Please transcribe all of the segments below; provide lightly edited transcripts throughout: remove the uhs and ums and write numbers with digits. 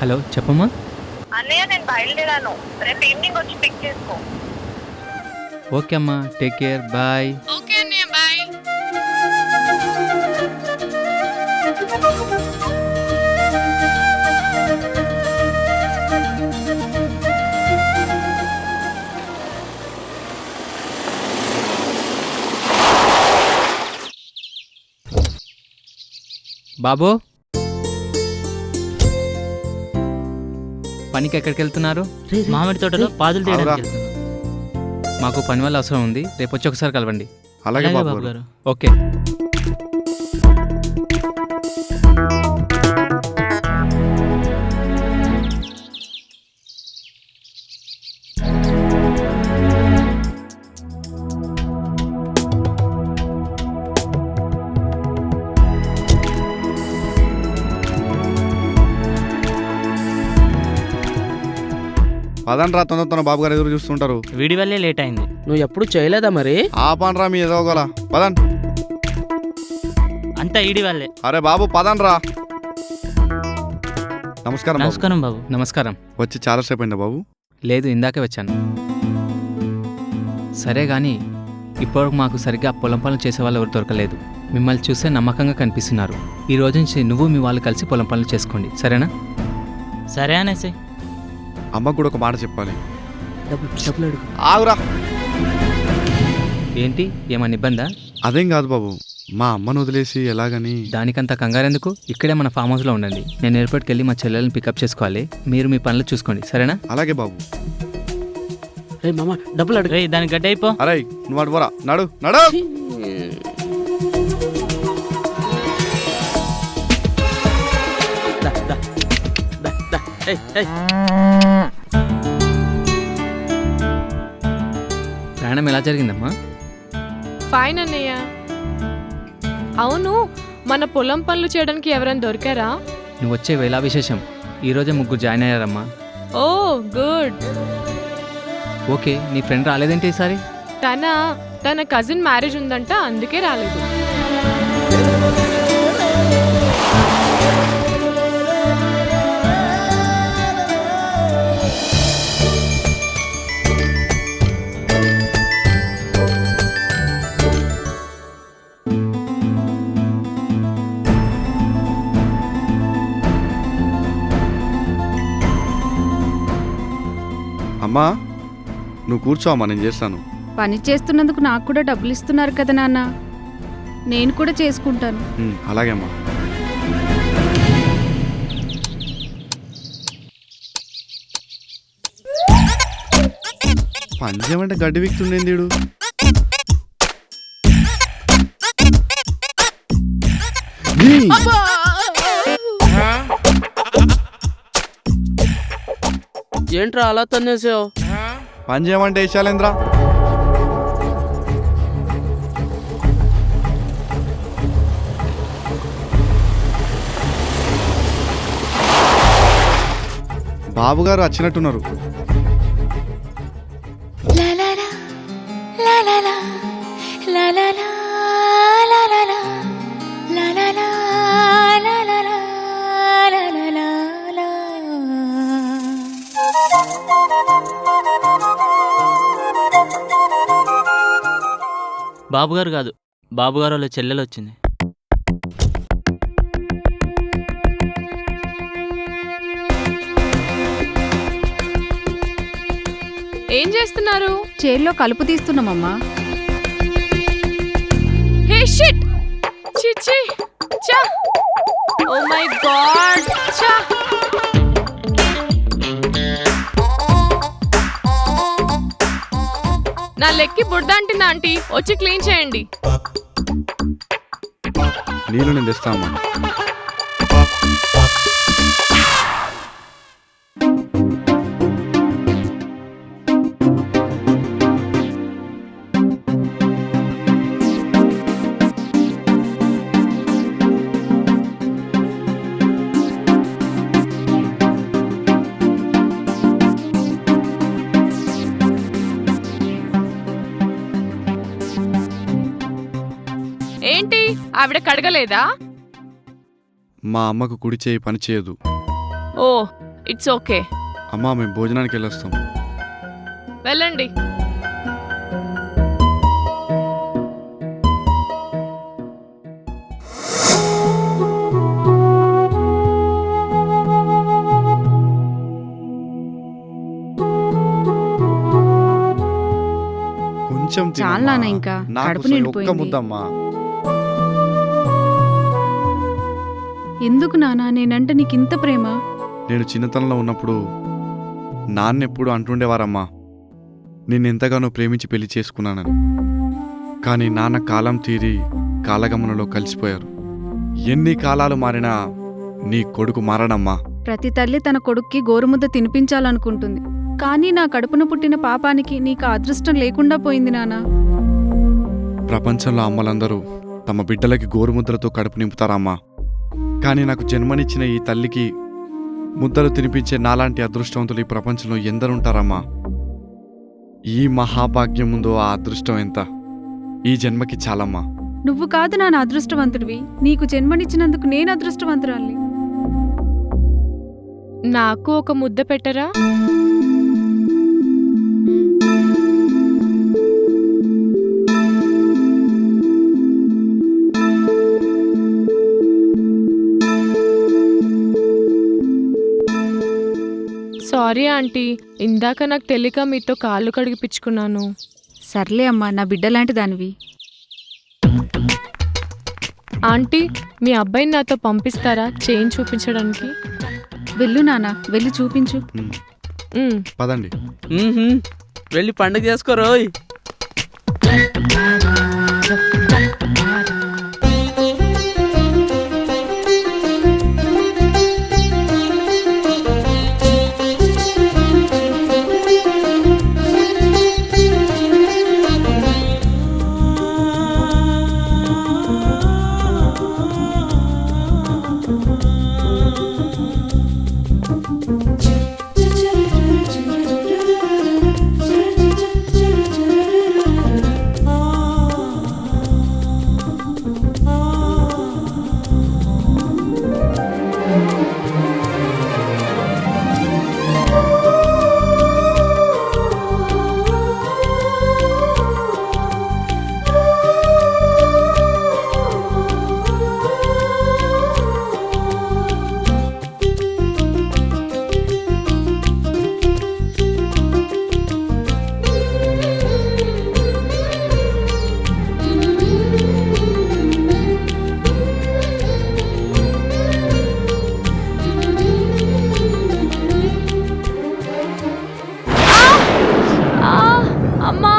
Hello చెప్పమ్మా. అన్నయ్య నేను బయలుదేరాను, రేపు ఈవినింగ్ వచ్చి పిక్ చేసుకో. ఓకే అమ్మా, టేక్ కేర్, బాయ్. ఓకే అన్నయ్య, బాయ్. బాబు, పనికి ఎక్కడికి వెళ్తున్నారు? మామిడి తోటలో పాదులు తీయడానికి వెళ్తున్నాం. మాకు పని వల్ల అవసరం ఉంది, రేపు వచ్చి ఒకసారి కలవండి. అలాగే అలాగే బాబు బాబు గారు. గారు. ఓకే. పదండ్రా, తొందర బాబు గారు ఎదురు చూస్తుంటారు. వీడి వల్లే లేట్ అయింది. నువ్వు ఎప్పుడు చేయలేదా మరి? ఆపండ్రా మీ ఎదవగల, పదండి. అంతా ఈడి వల్లే. అరే బాబు పదండ్రా. నమస్కారం బాబు. నమస్కారం బాబు. నమస్కారం. వచ్చి చాలాసేపు అయిందా బాబు? లేదు, ఇందాకే వచ్చాను. సరే కానీ ఇప్పటివరకు మాకు సరిగ్గా పొలం పనులు చేసే వాళ్ళు ఎవరు దొరకలేదు. మిమ్మల్ని చూస్తే నమ్మకంగా కనిపిస్తున్నారు. ఈ రోజు నుంచి నువ్వు మీ వాళ్ళు కలిసి పొలం పనులు చేసుకోండి, సరేనా? సరే అనేసి. అమ్మకు కూడా ఒక మాట చెప్పాలి. డబ్బులు అడుగు. ఆగురా. ఏంటి, ఏమన్నా ఇబ్బందా? అదేం కాదు బాబు, మా అమ్మను వదిలేసి ఎలాగని. దానికంత కంగారెందుకు? ఇక్కడే మన ఫామ్ హౌస్లో ఉండండి. నేను ఎయిర్పోర్ట్కి వెళ్ళి మా చెల్లెల్ని పికప్ చేసుకోవాలి. మీరు మీ పనులు చూసుకోండి, సరేనా? అలాగే బాబు. రే మామ, డబ్బులు అడుగు. రే దానికి గడ్డ అయిపో. అరే నువ్వు అటు పోరా, నడు నడు. దా, దా, దా, దా. ఏయ్, ఏయ్. ప్రయాణం ఎలా జరిగిందమ్మా? ఫైన్ అన్నయ్య. అవును, మన పొలం పనులు చేయడానికి ఎవరైనా దొరికారా? నువ్వు వచ్చే వేళ విశేషం. ఈరోజే 3 జాయిన్ అయ్యారమ్మా. ఓ గుడ్. ఓకే, నీ ఫ్రెండ్ రాలేదేంటి ఈసారి? తన కజిన్ మ్యారేజ్ ఉందంట, అందుకే రాలేదు. అమ్మా నువ్వు కూర్చో అమ్మా, నేను చేస్తాను. పని చేస్తున్నందుకు నాకు కూడా డబ్బులు ఇస్తున్నారు కదా నాన్న, నేను కూడా చేసుకుంటాను. అలాగే అమ్మా. పంజేమంటే గడ్డి విక్తుండేంది వీడు. ఏంట్రా అలా తన్నేసావు? పంజేమంటే వేసాలేంద్రా. బాబుగారు వచ్చినట్టున్నారు. బాబుగారు కాదు, బాబుగారు వాళ్ళ చెల్లెలు వచ్చింది. ఏం చేస్తున్నారు? చేల్లో కలుపు తీస్తున్నామమ్మా. హే షిట్, చిచి చా, ఓ మై గాడ్ చా. నా లెక్కి బుడ్డ అంటింది ఆంటీ, వచ్చి క్లీన్ చేయండి. నీళ్ళు నేను తెస్తామా. ఏంటి, ఆవిడ కడగలేదా? మా అమ్మకు కుడి చేయి పని చేయదు. ఓ, ఇట్స్ ఓకే, అమ్మా మేము భోజనానికి వెళ్ళొస్తాం. వెళ్ళండి. కొంచెం చాలా తినమ్మా. నాన్న ఇంకా. నాకు కడుపు ఒక్క నిండిపోయింది. ముద్దమ్మా. ఎందుకు నాన్న నేనంటే నీకింత ప్రేమ? నేను చిన్నతనంలో ఉన్నప్పుడు నాన్నెప్పుడు అంటుండేవారమ్మా, నిన్నెంతగానో ప్రేమించి పెళ్లి చేసుకున్నానని. కానీ నాన్న కాలం తీరి కాలగమనంలో కలిసిపోయారు. ఎన్ని కాలాలు మారినా నీ కొడుకు మారడమ్మా. ప్రతి తల్లి తన కొడుక్కి గోరుముద్ద తినిపించాలనుకుంటుంది. కానీ నా కడుపున పుట్టిన పాపానికి నీకు ఆ అదృష్టం లేకుండా పోయింది నాన్న. ప్రపంచంలో అమ్మలందరూ తమ బిడ్డలకి గోరుముద్రతో కడుపు నింపుతారమ్మా. కానీ నాకు జన్మనిచ్చిన ఈ తల్లికి ముద్దలు తినిపించే నాలాంటి అదృష్టవంతులు ఈ ప్రపంచంలో ఎందరుంటారమ్మా. ఈ మహాభాగ్యం ముందు ఆ అదృష్టం ఎంత? ఈ జన్మకి చాలమ్మా. నువ్వు కాదు నాన్న అదృష్టవంతుడివి. నీకు జన్మనిచ్చినందుకు నేను అదృష్టవంతురాల్ని. నాకు ఒక ముద్ద పెట్టరా? సారీ ఆంటీ, ఇందాక నాకు తెలియక మీతో కాళ్ళు కడిగిపించుకున్నాను. సర్లే అమ్మా, నా బిడ్డలాంటి దానివి. ఆంటీ, మీ అబ్బాయిని నాతో పంపిస్తారా చైన్ చూపించడానికి? వెళ్ళు నాన్న, వెళ్ళి చూపించు. ఉమ్. పదండి. వెళ్ళి పండుగ చేసుకోరోయ్. అమ్మా!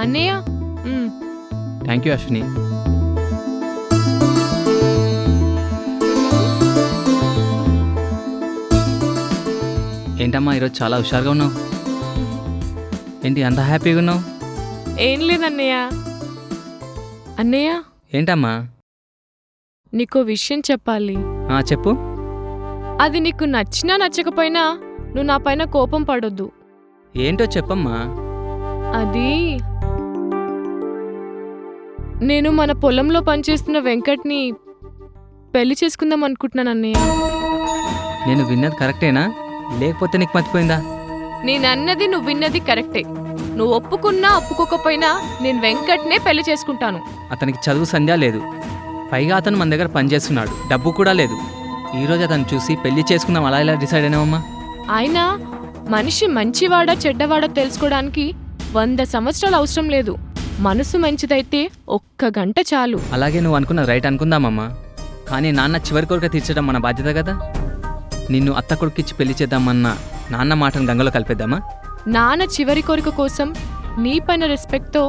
అన్నయ్య, థ్యాంక్ యూ అశ్విని. ఏంటమ్మా ఈరోజు చాలా హుషారుగా ఉన్నావు? ఏంటి అంత హ్యాపీగా ఉన్నావు? ఏం లేదన్నయ్య. అన్నయ్య, ఏంటమ్మా? నీకో విషయం చెప్పాలి. చెప్పు. అది నీకు నచ్చినా నచ్చకపోయినా నువ్వు నా పైన కోపం పడొద్దు. ఏంటో చెప్పమ్మా. అది నేను మన పొలంలో పనిచేస్తున్న వెంకట్ని పెళ్లి చేసుకుందాం అనుకుంటున్నాను అన్నయ్య. నేను విన్నది కరెక్టేనా, లేకపోతే నీకు మర్చిపోయిందా? నేనన్నది నువ్వు విన్నది కరెక్టే. నువ్వు ఒప్పుకున్నా ఒప్పుకోకపోయినా నేను వెంకట్నే పెళ్లి చేసుకుంటాను. అతనికి చదువు సంధ్య లేదు, పైగా అతను మన దగ్గర పనిచేస్తున్నాడు, డబ్బు కూడా లేదు. ఈరోజు అతను చూసి పెళ్లి చేసుకుందాం అలా ఇలా డిసైడ్ అయినావమ్మా? అయినా మనిషి మంచివాడా చెడ్డవాడా తెలుసుకోవడానికి 100 సంవత్సరాలు అవసరం లేదు. మనసు మంచిదైతే 1 గంట చాలు. అలాగే నువ్వు అనుకున్నది రైట్ అనుకుందామమ్మా. కానీ నాన్న చివరి కోరిక తీర్చడం మన బాధ్యత కదా. నిన్ను అత్త కొడుకిచ్చి పెళ్లి చేద్దామన్నా నాన్న మాటను గంగలో కలిపేద్దామా? నాన్న చివరి కోరిక కోసం నీ పైన రెస్పెక్ట్తో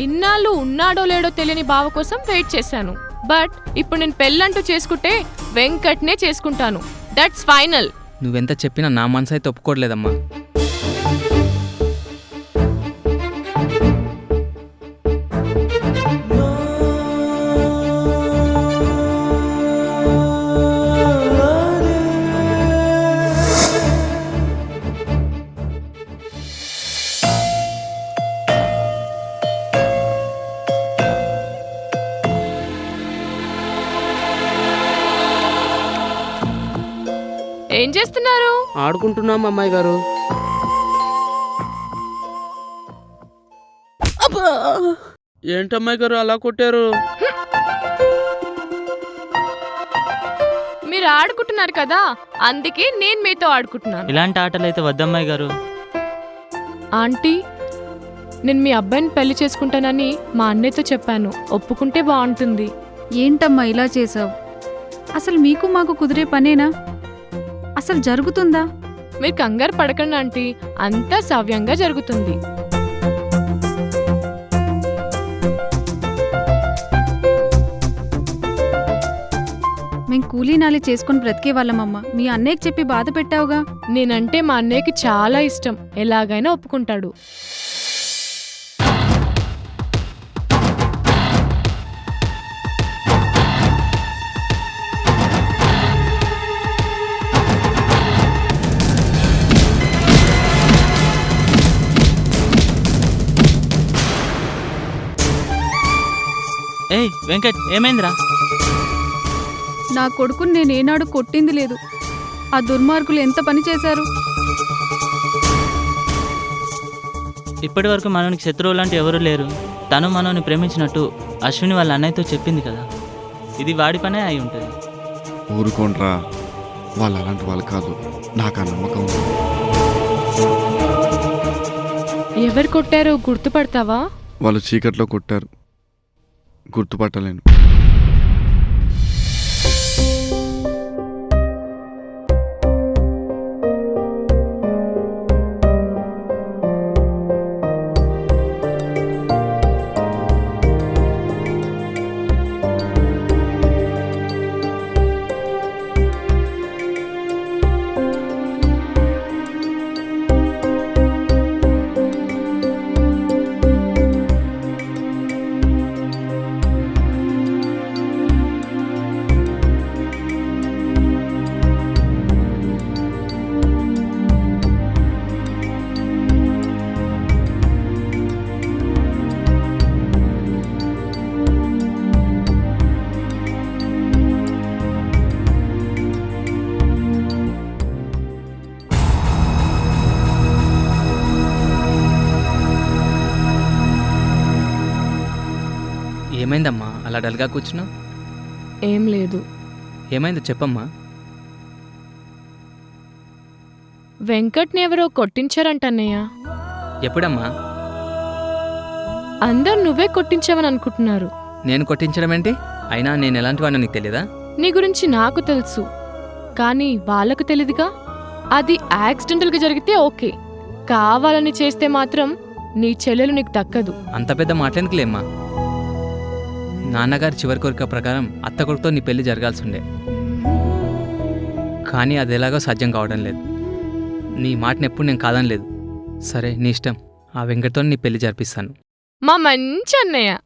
ఇన్నాళ్ళు ఉన్నాడో లేడో తెలియని బావ కోసం వెయిట్ చేశాను. బట్ ఇప్పుడు నేను పెళ్ళంటూ చేసుకుంటే వెంకట్నే చేసుకుంటాను. That's final. నువ్వెంత చెప్పినా నా మనసు అయితే ఒప్పుకోవట్లేదమ్మా. ఏం చేస్తున్నారు? ఆడుకుంటున్నాం అమ్మాయి గారు. అబ్బా! ఏంటమ్మాయి గారు అలా కొట్టారు? మీరు ఆడుకుంటున్నారు కదా, అందుకే నేను మీతో ఆడుకుంటున్నాను. ఇలాంటి ఆటలు అయితే వద్దమ్మాయి గారు. ఆంటీ, నేను మీ అబ్బాయిని పెళ్లి చేసుకుంటానని మా అన్నయ్యతో చెప్పాను. ఒప్పుకుంటే బాగుంటుంది. ఏంటమ్మా ఇలా చేసావు? అసలు మీకు మాకు కుదిరే పనేనా? అసలు జరుగుతుందా? మీరు కంగారు పడకండి ఆంటీ, అంతా సవ్యంగా జరుగుతుంది. మేం కూలీనాలి చేసుకుని బ్రతికే వాళ్ళమమ్మా. మీ అన్నయ్యకి చెప్పి బాధ పెట్టావుగా. నేనంటే మా అన్నయ్యకి చాలా ఇష్టం. ఎలాగైనా ఒప్పుకుంటాడు. ఏయ్ వెంకట్, ఏమైందిరా? నా కొడుకుని నేనేనాడు కొట్టింది లేదు. ఆ దుర్మార్గులు ఎంత పని చేశారు? ఇప్పటి వరకు మనోనికి శత్రువులు లాంటి ఎవరూ లేరు. తను మనోని ప్రేమించినట్టు అశ్విని వాళ్ళ అన్నయ్యతో చెప్పింది కదా. ఇది వాడి పనే అయి ఉంటుంది. ఊరుకోండ్రా, వాళ్ళు అలాంటి వాళ్ళు కాదు, నాకు ఆ నమ్మకం ఉంది. ఎవరు కొట్టారో గుర్తుపడతావా? వాళ్ళు చీకట్లో కొట్టారు, గుర్తుపట్టలేను. ఏమైందమ్మా అలా డల్గా కూర్చున్నావు? ఏం లేదు. ఏమైందో చెప్పమ్మా. వెంకట్ని ఎవరో కొట్టించారంటన్నయ్య. ఎప్పుడమ్మా? అందరు నువ్వే కొట్టించావని అనుకుంటున్నారు. నేను కొట్టించడం ఏంటి? అయినా నేను ఎలాంటి వాడినో నీకు తెలీదా? నీ గురించి నాకు తెలుసు, కానీ వాళ్ళకు తెలీదుగా. అది యాక్సిడెంటల్గా జరిగితే ఓకే, కావాలని చేస్తే మాత్రం నీ చెల్లెలు నీకు దక్కదు. అంత పెద్ద మాటలెందుకులేమ్మా. నాన్నగారి చివరి కోరిక ప్రకారం అత్త కొడుకుతో నీ పెళ్లి జరగాల్సి ఉండే, కానీ అది ఎలాగో సాధ్యం కావడం లేదు. నీ మాటను ఎప్పుడు నేను కాదనలేదు. సరే నీ ఇష్టం, ఆ వెంకటతో నీ పెళ్లి జరిపిస్తాను. మా మంచి అన్నయ్య.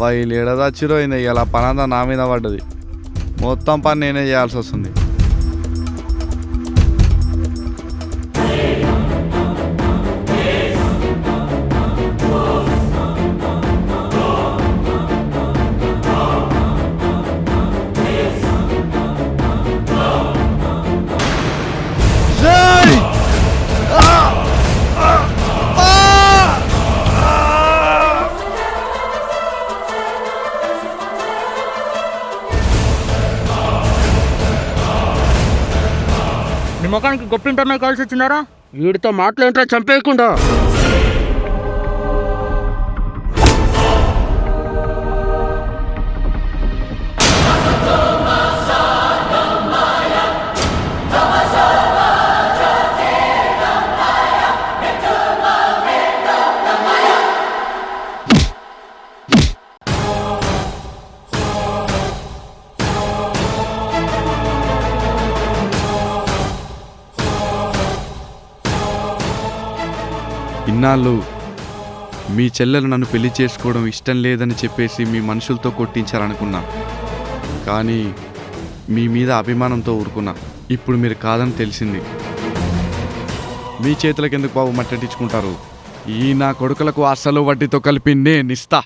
వీళ్ళు ఏడదచ్చిరో ఇలా పనంతా నా మీద పడ్డది. మొత్తం పని నేనే చేయాల్సి వస్తుంది. నీ ముఖానికి గొప్పింటమే కాల్సి వచ్చిందారా? వీడితో మాటలేంట్రా చంపేయకుండా. ఇన్నాళ్ళు మీ చెల్లెలు నన్ను పెళ్లి చేసుకోవడం ఇష్టం లేదని చెప్పేసి మీ మనుషులతో కొట్టించాలనుకున్నా, కానీ మీ మీద అభిమానంతో ఊరుకున్నా. ఇప్పుడు మీరు కాదని తెలిసింది. మీ చేతులకు ఎందుకు బాబు మట్టంటించుకుంటారు? ఈ నా కొడుకులకు అసలు వడ్డీతో కలిపి నేనిస్తా.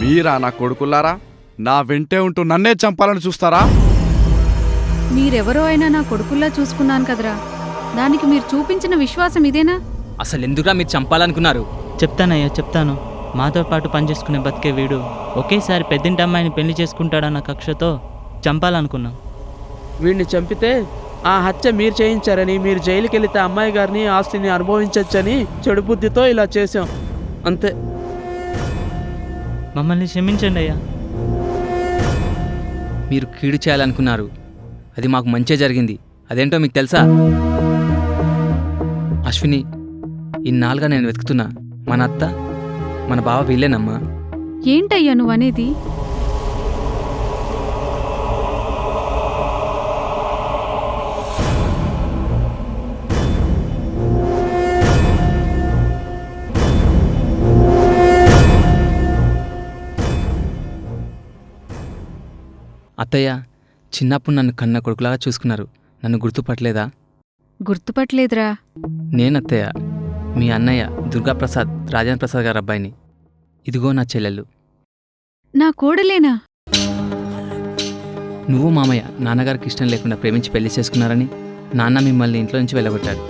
మీరా నా కొడుకులారా నా వెంటే ఉంటూ నన్నే చంపాలని చూస్తారా? మీరెవరో అయినా నా కొడుకుల్లా చూసుకున్నాను కదరా, దానికి మీరు చూపించిన విశ్వాసం ఇదేనా? అసలు ఎందుకురా మీరు చంపాలనుకున్నారు? చెప్తానయ్యా, చెప్తాను. మాతో పాటు పనిచేసుకునే బతికే వీడు ఒకేసారి పెద్దింటి అమ్మాయిని పెళ్లి చేసుకుంటాడన్న కక్షతో చంపాలనుకున్నాం. వీడిని చంపితే ఆ హత్య మీరు చేయించారని, మీరు జైలుకి వెళితే అమ్మాయి గారిని ఆస్తిని అనుభవించొచ్చని చెడు బుద్ధితో ఇలా చేశాం, అంతే. మమ్మల్ని క్షమించండి అయ్యా. మీరు కీడు చేయాలనుకున్నారు, అది మాకు మంచే జరిగింది. అదేంటో మీకు తెలుసా? అశ్విని, ఇన్నాళ్ళుగా నేను వెతుకుతున్నా మన అత్త మన బావ వీళ్ళేనమ్మా. ఏంటయ్యా నువ్వనేది? అత్తయ్య, చిన్నప్పుడు నన్ను కన్న కొడుకులాగా చూసుకున్నారు. నన్ను గుర్తుపట్టలేదా? గుర్తుపట్టలేదురా. నేనత్తయ్య, మీ అన్నయ్య దుర్గాప్రసాద్, రాజేంద్ర ప్రసాద్ గారి అబ్బాయిని. ఇదిగో నా చెల్లెలు. నా కోడలేనా? నువ్వు మామయ్య నాన్నగారికి ఇష్టం లేకుండా ప్రేమించి పెళ్లి చేసుకున్నారని నాన్న మిమ్మల్ని ఇంట్లో నుంచి వెళ్ళగొట్టాడు.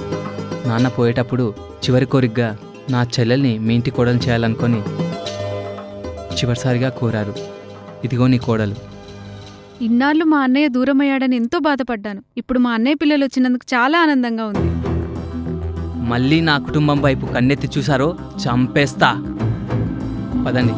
నాన్న పోయేటప్పుడు చివరి కోరికగా నా చెల్లెల్ని మీ ఇంటి కోడలు చేయాలనుకొని చివరిసారిగా కోరారు. ఇదిగో నీ కోడలు. ఇన్నాళ్ళు మా అన్నయ్య దూరమయ్యాడని ఎంతో బాధపడ్డాను. ఇప్పుడు మా అన్నయ్య పిల్లలు వచ్చినందుకు చాలా ఆనందంగా ఉంది. మళ్ళీ నా కుటుంబం వైపు కన్నెత్తి చూసారో చంపేస్తా. పదండి.